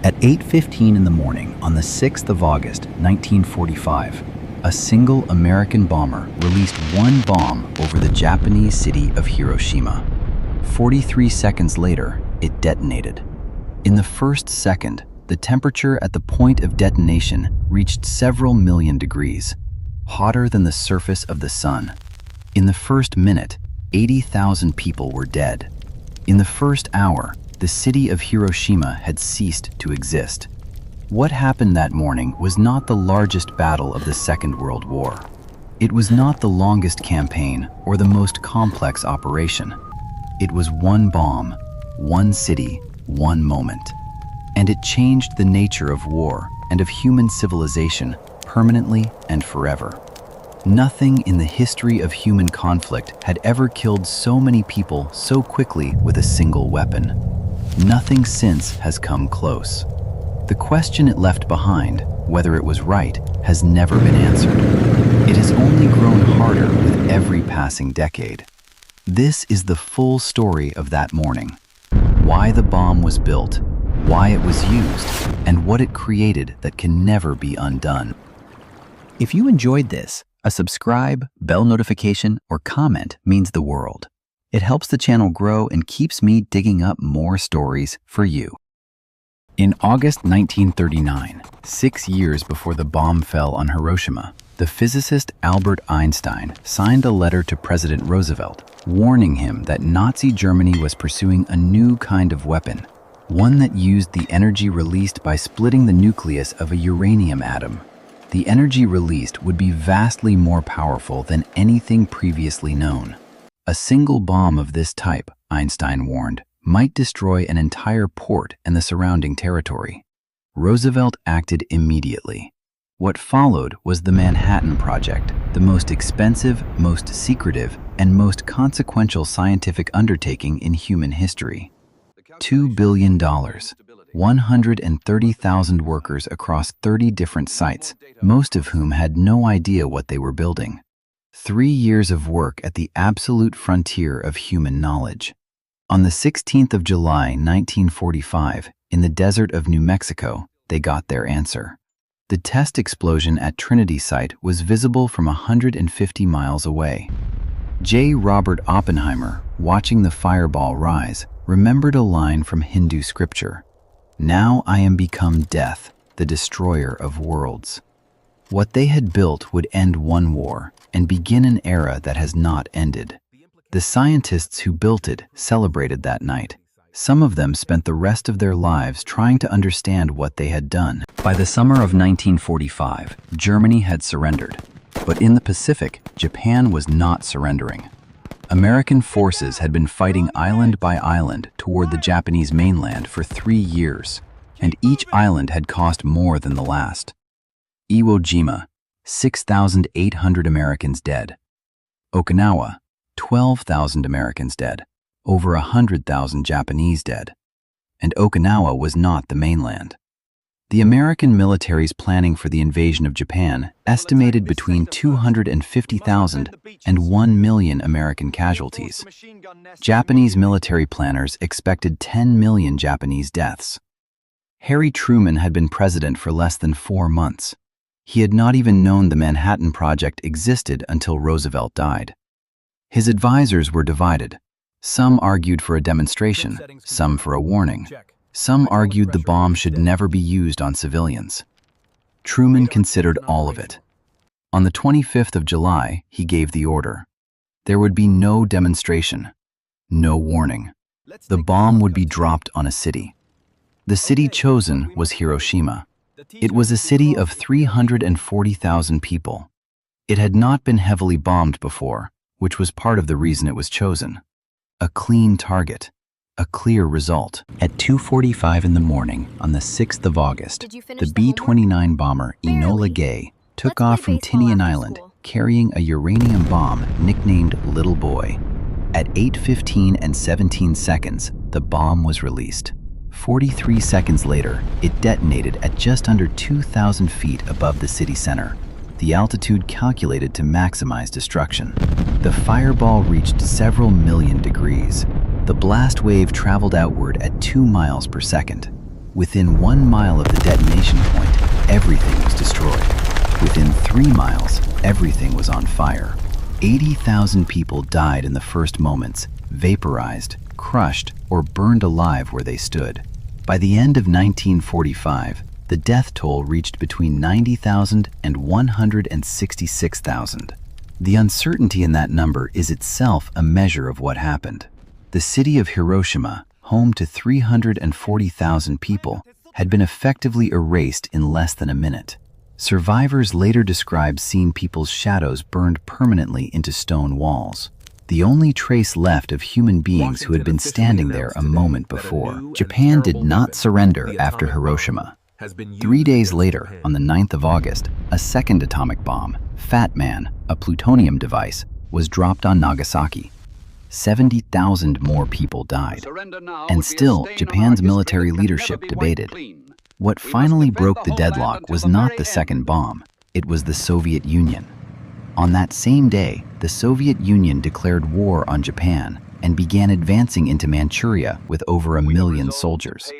At 8:15 in the morning on the 6th of August, 1945, a single American bomber released one bomb over the Japanese city of Hiroshima. 43 seconds later, it detonated. In the first second, the temperature at the point of detonation reached several million degrees, hotter than the surface of the sun. In the first minute, 80,000 people were dead. In the first hour, the city of Hiroshima had ceased to exist. What happened that morning was not the largest battle of the Second World War. It was not the longest campaign or the most complex operation. It was one bomb, one city, one moment. And it changed the nature of war and of human civilization permanently and forever. Nothing in the history of human conflict had ever killed so many people so quickly with a single weapon. Nothing since has come close. The question it left behind, whether it was right, has never been answered. It has only grown harder with every passing decade. This is the full story of that morning. Why the bomb was built, why it was used, and what it created that can never be undone. If you enjoyed this, a subscribe, bell notification, or comment means the world. It helps the channel grow and keeps me digging up more stories for you. In August 1939, 6 years before the bomb fell on Hiroshima, the physicist Albert Einstein signed a letter to President Roosevelt, warning him that Nazi Germany was pursuing a new kind of weapon, one that used the energy released by splitting the nucleus of a uranium atom. The energy released would be vastly more powerful than anything previously known. A single bomb of this type, Einstein warned, might destroy an entire port and the surrounding territory. Roosevelt acted immediately. What followed was the Manhattan Project, the most expensive, most secretive, and most consequential scientific undertaking in human history. $2 billion, 130,000 workers across 30 different sites, most of whom had no idea what they were building. 3 years of work at the absolute frontier of human knowledge. On the 16th of July, 1945, in the desert of New Mexico, they got their answer. The test explosion at Trinity Site was visible from 150 miles away. J. Robert Oppenheimer, watching the fireball rise, remembered a line from Hindu scripture. "Now I am become death, the destroyer of worlds." What they had built would end one war and begin an era that has not ended. The scientists who built it celebrated that night. Some of them spent the rest of their lives trying to understand what they had done. By the summer of 1945, Germany had surrendered. But in the Pacific, Japan was not surrendering. American forces had been fighting island by island toward the Japanese mainland for 3 years, and each island had cost more than the last. Iwo Jima, 6,800 Americans dead. Okinawa, 12,000 Americans dead, over 100,000 Japanese dead. And Okinawa was not the mainland. The American military's planning for the invasion of Japan estimated between 250,000 and 1 million American casualties. Japanese military planners expected 10 million Japanese deaths. Harry Truman had been president for less than 4 months. He had not even known the Manhattan Project existed until Roosevelt died. His advisors were divided. Some argued for a demonstration, some for a warning. Some argued the bomb should never be used on civilians. Truman considered all of it. On the 25th of July, he gave the order. There would be no demonstration, no warning. The bomb would be dropped on a city. The city chosen was Hiroshima. It was a city of 340,000 people. It had not been heavily bombed before, which was part of the reason it was chosen. A clean target, a clear result. At 2:45 in the morning on the 6th of August, the B-29 bomber Enola Gay took off from Tinian Island carrying a uranium bomb nicknamed Little Boy. At 8:15 and 17 seconds, the bomb was released. 43 seconds later, it detonated at just under 2,000 feet above the city center, the altitude calculated to maximize destruction. The fireball reached several million degrees. The blast wave traveled outward at 2 miles per second. Within 1 mile of the detonation point, everything was destroyed. Within 3 miles, everything was on fire. 80,000 people died in the first moments, vaporized, crushed, or burned alive where they stood. By the end of 1945, the death toll reached between 90,000 and 166,000. The uncertainty in that number is itself a measure of what happened. The city of Hiroshima, home to 340,000 people, had been effectively erased in less than a minute. Survivors later described seeing people's shadows burned permanently into stone walls, the only trace left of human beings who had been standing there a moment before. Japan did not surrender after Hiroshima. 3 days later, on the 9th of August, a second atomic bomb, Fat Man, a plutonium device, was dropped on Nagasaki. 70,000 more people died. And still, Japan's military leadership debated. What finally broke the deadlock was not the second bomb, it was the Soviet Union. On that same day, the Soviet Union declared war on Japan and began advancing into Manchuria with over 1 million soldiers.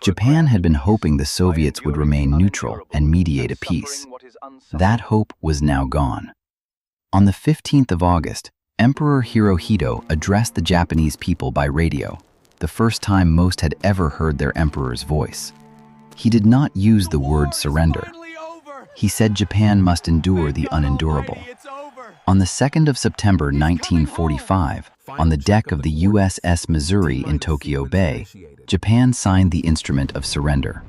Japan had been hoping the Soviets would remain neutral and mediate a peace. That hope was now gone. On the 15th of August, Emperor Hirohito addressed the Japanese people by radio, the first time most had ever heard their emperor's voice. He did not use the word surrender. He said Japan must endure the unendurable. On the 2nd of September 1945, on the deck of the USS Missouri in Tokyo Bay, Japan signed the instrument of surrender.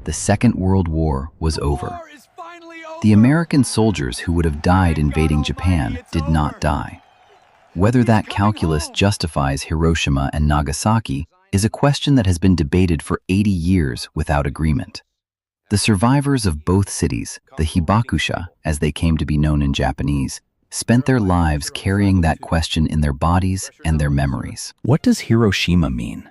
The Second World War was over. The American soldiers who would have died invading Japan did not die. Whether that calculus justifies Hiroshima and Nagasaki is a question that has been debated for 80 years without agreement. The survivors of both cities, the Hibakusha, as they came to be known in Japanese, spent their lives carrying that question in their bodies and their memories. What does Hiroshima mean?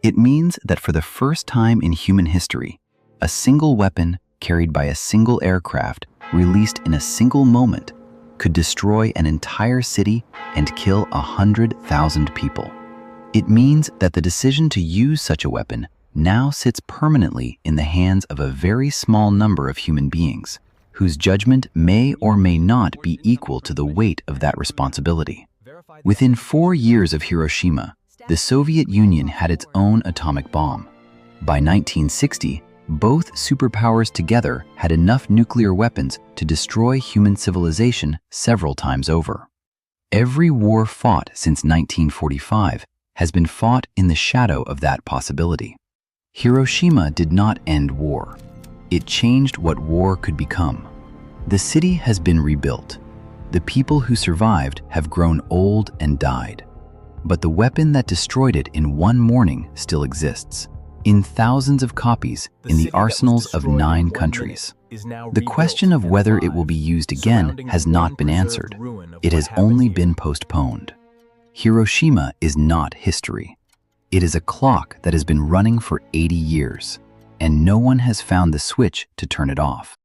It means that for the first time in human history, a single weapon carried by a single aircraft released in a single moment could destroy an entire city and kill 100,000 people. It means that the decision to use such a weapon now sits permanently in the hands of a very small number of human beings, whose judgment may or may not be equal to the weight of that responsibility. Within 4 years of Hiroshima, the Soviet Union had its own atomic bomb. By 1960, both superpowers together had enough nuclear weapons to destroy human civilization several times over. Every war fought since 1945 has been fought in the shadow of that possibility. Hiroshima did not end war. It changed what war could become. The city has been rebuilt. The people who survived have grown old and died. But the weapon that destroyed it in one morning still exists, in thousands of copies in the arsenals of 9 countries. The question of whether it will be used again has not been answered. It has only been postponed. Hiroshima is not history. It is a clock that has been running for 80 years, and no one has found the switch to turn it off.